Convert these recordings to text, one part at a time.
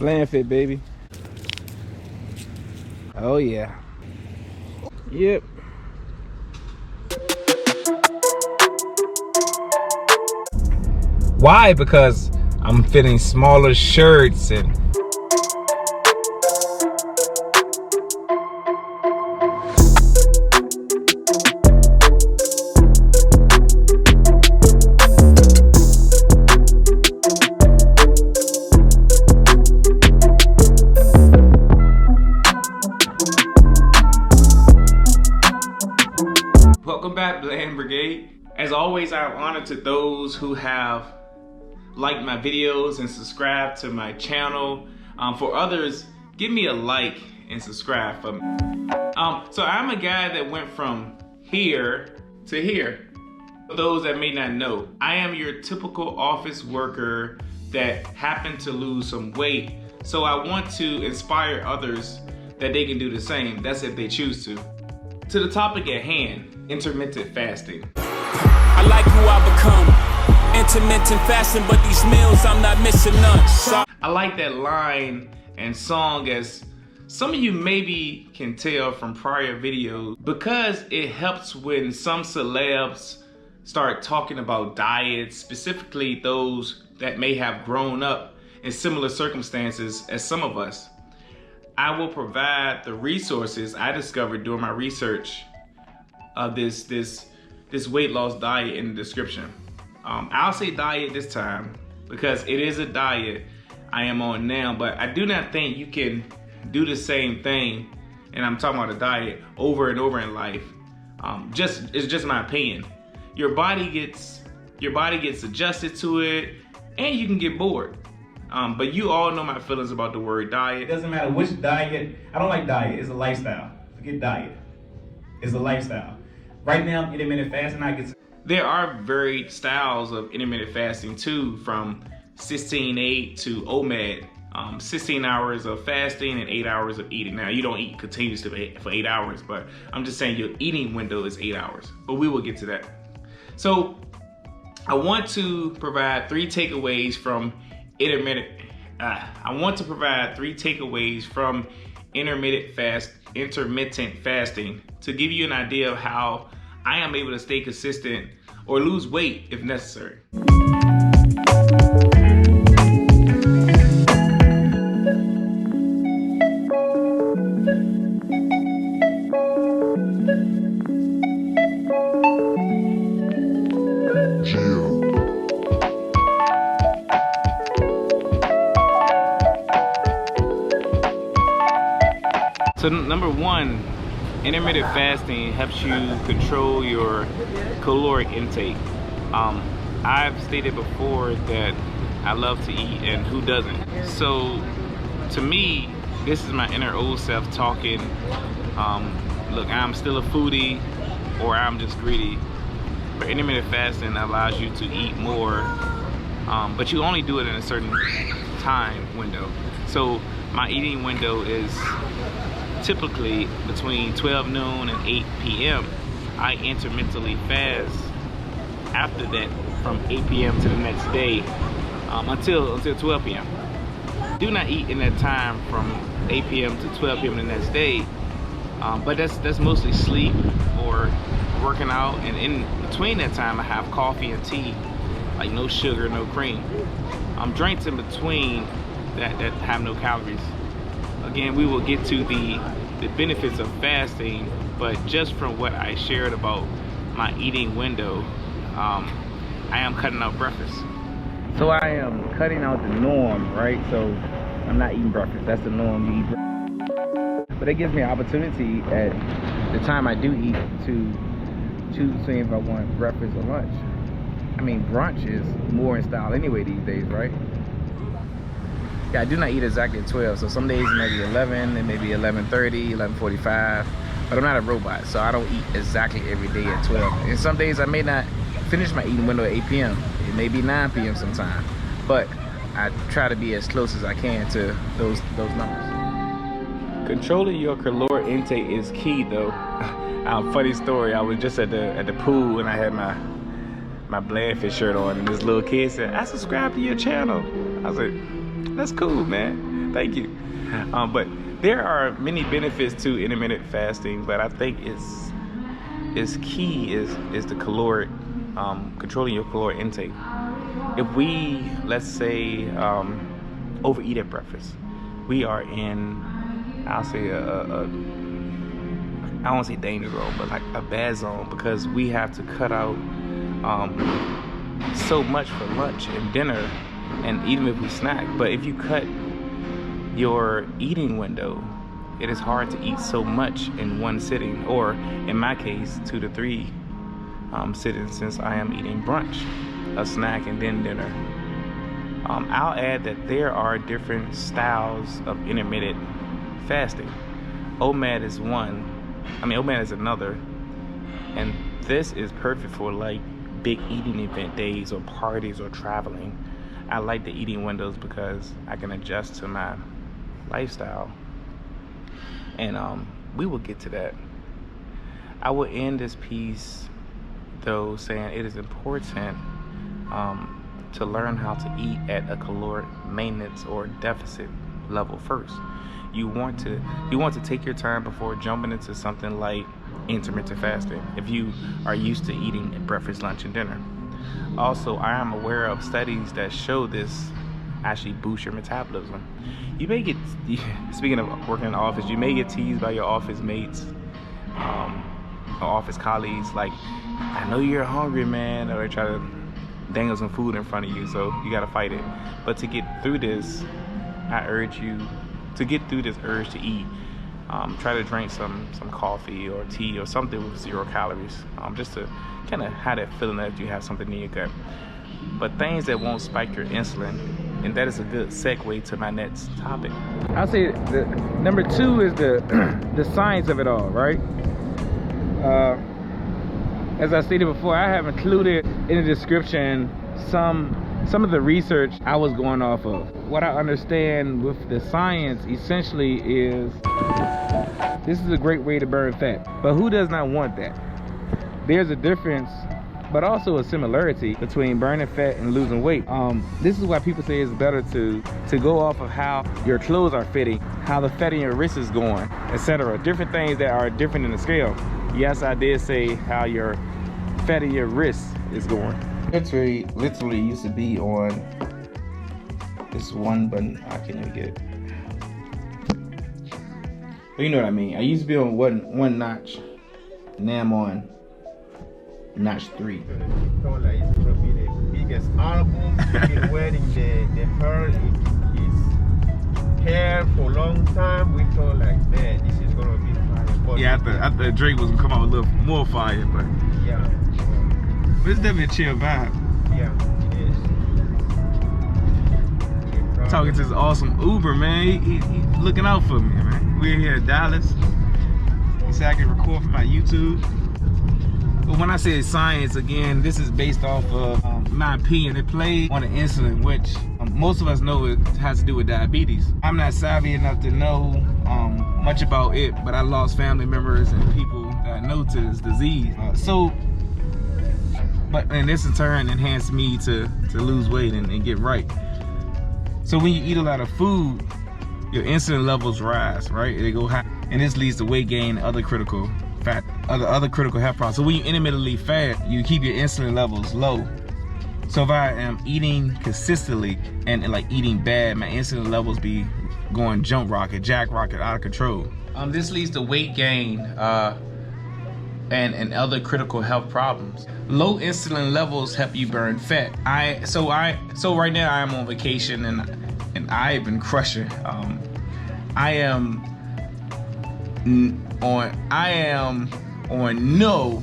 BlandFit, baby. Oh yeah. Yep. Why? Because I'm fitting smaller shirts and welcome back, Bland Brigade. As always, I'm honored to those who have liked my videos and subscribed to my channel. For others, give me a like and subscribe for me. So I'm a guy that went from here to here. For those that may not know, I am your typical office worker that happened to lose some weight. So I want to inspire others that they can do the same. That's if they choose to. To the topic at hand, intermittent fasting. I like who I become. Intermittent fasting, but these meals I'm not missing none. So I like that line and song, as some of you maybe can tell from prior videos, because it helps when some celebs start talking about diets, specifically those that may have grown up in similar circumstances as some of us. I will provide the resources I discovered during my research of this weight loss diet in the description. I'll say diet this time because it is a diet I am on now, but I do not think you can do the same thing, and I'm talking about a diet, over and over in life. It's just my opinion. Your body gets adjusted to it, and you can get bored. But you all know my feelings about the word diet. It doesn't matter which diet. I don't like diet. It's a lifestyle. Forget diet. It's a lifestyle. Right now, intermittent fasting, there are varied styles of intermittent fasting too, from 16-8 to OMAD. 16 hours of fasting and 8 hours of eating. Now, you don't eat continuously for 8 hours, but I'm just saying your eating window is 8 hours. But we will get to that. So I want to provide three takeaways from intermittent fasting to give you an idea of how I am able to stay consistent or lose weight if necessary. So number one, intermittent fasting helps you control your caloric intake. I've stated before that I love to eat, and who doesn't? So to me, this is my inner old self talking. Look, I'm still a foodie, or I'm just greedy. But intermittent fasting allows you to eat more, but you only do it in a certain time window. So my eating window is typically between 12 noon and 8 p.m. I intermittently fast after that from 8 p.m. to the next day until 12 p.m. Do not eat in that time from 8 p.m. to 12 p.m. the next day, but that's mostly sleep or working out, and in between that time I have coffee and tea, like no sugar, no cream. Drinks in between that have no calories. Again, we will get to the benefits of fasting, but just from what I shared about my eating window, I am cutting out breakfast. So I am cutting out the norm, right? So I'm not eating breakfast. That's the norm, you eat breakfast. But it gives me an opportunity at the time I do eat to choose between if I want breakfast or lunch. I mean, brunch is more in style anyway these days, right? Yeah, I do not eat exactly at 12, so some days it may be 11, it may be 11:30, 11:45, but I'm not a robot, so I don't eat exactly every day at 12. And some days I may not finish my eating window at 8 p.m. It may be 9 p.m. sometime, but I try to be as close as I can to those numbers. Controlling your caloric intake is key, though. Funny story, I was just at the pool and I had my BlandFit shirt on, and this little kid said, "I subscribe to your channel." I was like, that's cool, man. Thank you. But there are many benefits to intermittent fasting, but I think it's key is the caloric, controlling your caloric intake. If we, let's say, overeat at breakfast, we are in, I'll say I won't say danger zone, but like a bad zone, because we have to cut out so much for lunch and dinner, and even if we snack. But if you cut your eating window, it is hard to eat so much in one sitting, or in my case 2 to 3 sittings, since I am eating brunch, a snack, and then dinner. I'll add that there are different styles of intermittent fasting. OMAD is one. OMAD is another, and this is perfect for like big eating event days or parties or traveling. I like the eating windows because I can adjust to my lifestyle, and we will get to that. I will end this piece though saying it is important to learn how to eat at a caloric maintenance or deficit level first. You want to take your time before jumping into something like intermittent fasting if you are used to eating breakfast, lunch, and dinner. Also, I am aware of studies that show this actually boosts your metabolism. You may get, speaking of working in the office, you may get teased by your office mates or office colleagues like, I know you're hungry, man, or they try to dangle some food in front of you, so you gotta fight it. But to get through this, I urge you to get through this urge to eat. Try to drink some coffee or tea or something with 0 calories, just to kind of have that feeling that you have something in your gut. But things that won't spike your insulin, and that is a good segue to my next topic. I'll say the number 2 is the science of it all, right? As I stated before, I have included in the description some of the research I was going off of. What I understand with the science essentially is this is a great way to burn fat, but who does not want that? There's a difference, but also a similarity between burning fat and losing weight. This is why people say it's better to go off of how your clothes are fitting, how the fat in your wrist is going, etc. Different things that are different in the scale. Yes, I did say how your fat in your wrist is going. Literally used to be on this one button. I can't even get it. But you know what I mean. I used to be on one notch. Now I'm on notch 3. Thought like it's gonna be the biggest album. Been wearing the his hair for a long time. We thought like, man, this is gonna be fire. But Yeah, after Drake was gonna come out with a little more fire, but yeah. it's definitely a chill vibe. Yeah, it is. Talking to this awesome Uber, man. He looking out for me, man. We're here in Dallas. He said I can record from my YouTube. But when I say science, again, this is based off of my opinion. It plays on the insulin, which most of us know it has to do with diabetes. I'm not savvy enough to know much about it, but I lost family members and people that I know to this disease. And this in turn enhanced me to lose weight and get right. So when you eat a lot of food, your insulin levels rise, right? They go high, and this leads to weight gain and other critical health problems. So when you intermittently fast, you keep your insulin levels low. So if I am eating consistently and like eating bad, my insulin levels be going jack rocket out of control. This leads to weight gain and other critical health problems. Low insulin levels help you burn fat. So right now I am on vacation and I've been crushing. I am on no.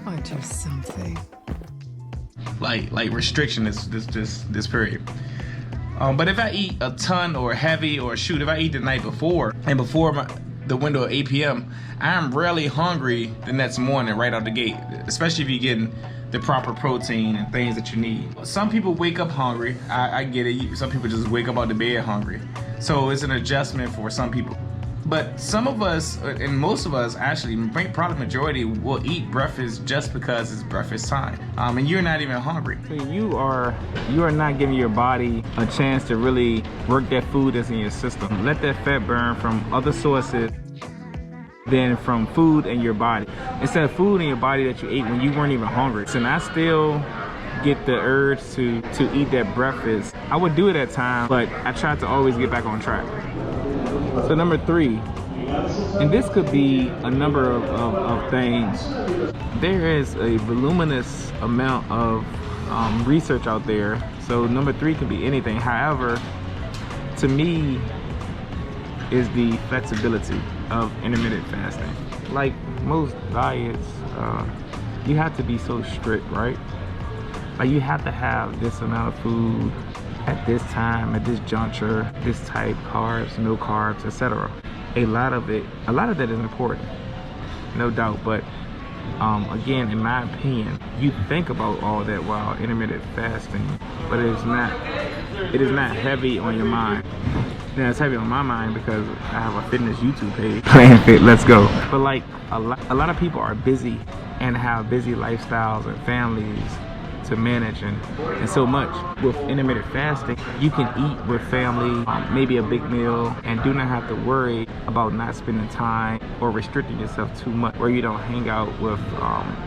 I'll do something. Like restriction this period. But if I eat a ton or heavy, or if I eat the night before and before the window of 8 p.m., I am rarely hungry the next morning right out the gate, especially if you're getting the proper protein and things that you need. Some people wake up hungry. I get it. Some people just wake up out the bed hungry. So it's an adjustment for some people. But some of us, and most of us actually, probably majority, will eat breakfast just because it's breakfast time. And you're not even hungry. So you are not giving your body a chance to really work that food that's in your system. Let that fat burn from other sources than from food in your body. Instead of food in your body that you ate when you weren't even hungry. So I still get the urge to eat that breakfast. I would do it at times, but I try to always get back on track. So number 3, and this could be a number of things. There is a voluminous amount of research out there. So number 3 could be anything. However, to me, is the flexibility of intermittent fasting. Like most diets, you have to be so strict, right? Like you have to have this amount of food at this time, at this juncture, this type, carbs, no carbs, etc. A lot of that is important, no doubt. But again, in my opinion, you think about all that while intermittent fasting, but it is not heavy on your mind. Now it's heavy on my mind because I have a fitness YouTube page, BlandFit, let's go. But like a lot of people are busy and have busy lifestyles and families to manage and so much. With intermittent fasting, you can eat with family, maybe a big meal, and do not have to worry about not spending time or restricting yourself too much, where you don't hang out with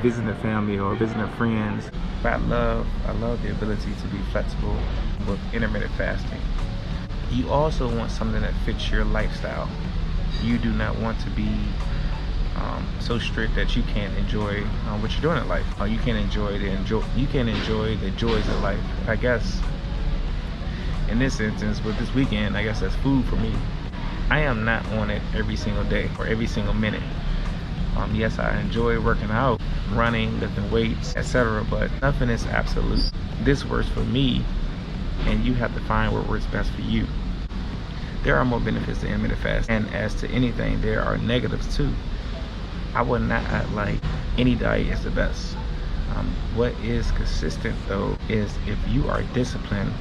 visiting family or visiting friends. But I love the ability to be flexible with intermittent fasting. You also want something that fits your lifestyle. You do not want to be so strict that you can't enjoy what you're doing in life. You can't enjoy the joys of life. I guess in this instance, with this weekend, I guess that's food for me. I am not on it every single day or every single minute. Yes, I enjoy working out, running, lifting weights, etc., but nothing is absolute. This works for me, and you have to find what works best for you. There are more benefits to intermittent fasting, and as to anything, there are negatives too. I would not act like any diet is the best. What is consistent though is if you are disciplined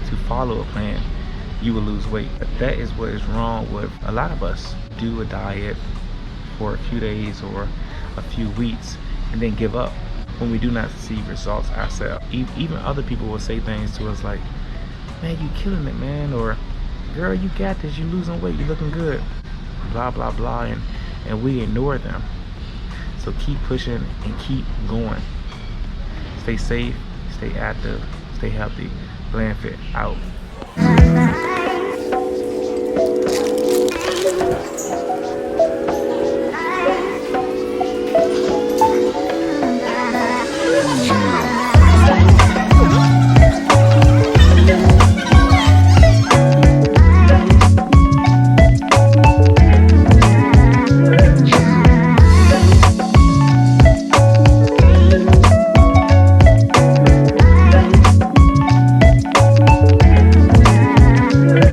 to follow a plan, you will lose weight. But that is what is wrong with a lot of us. Do a diet for a few days or a few weeks and then give up when we do not see results ourselves. Even other people will say things to us like, man, you killing it, man, or girl, you got this, you losing weight, you looking good, blah blah blah, and we ignore them. So keep pushing and keep going. Stay safe, stay active, stay healthy. BlandFit out.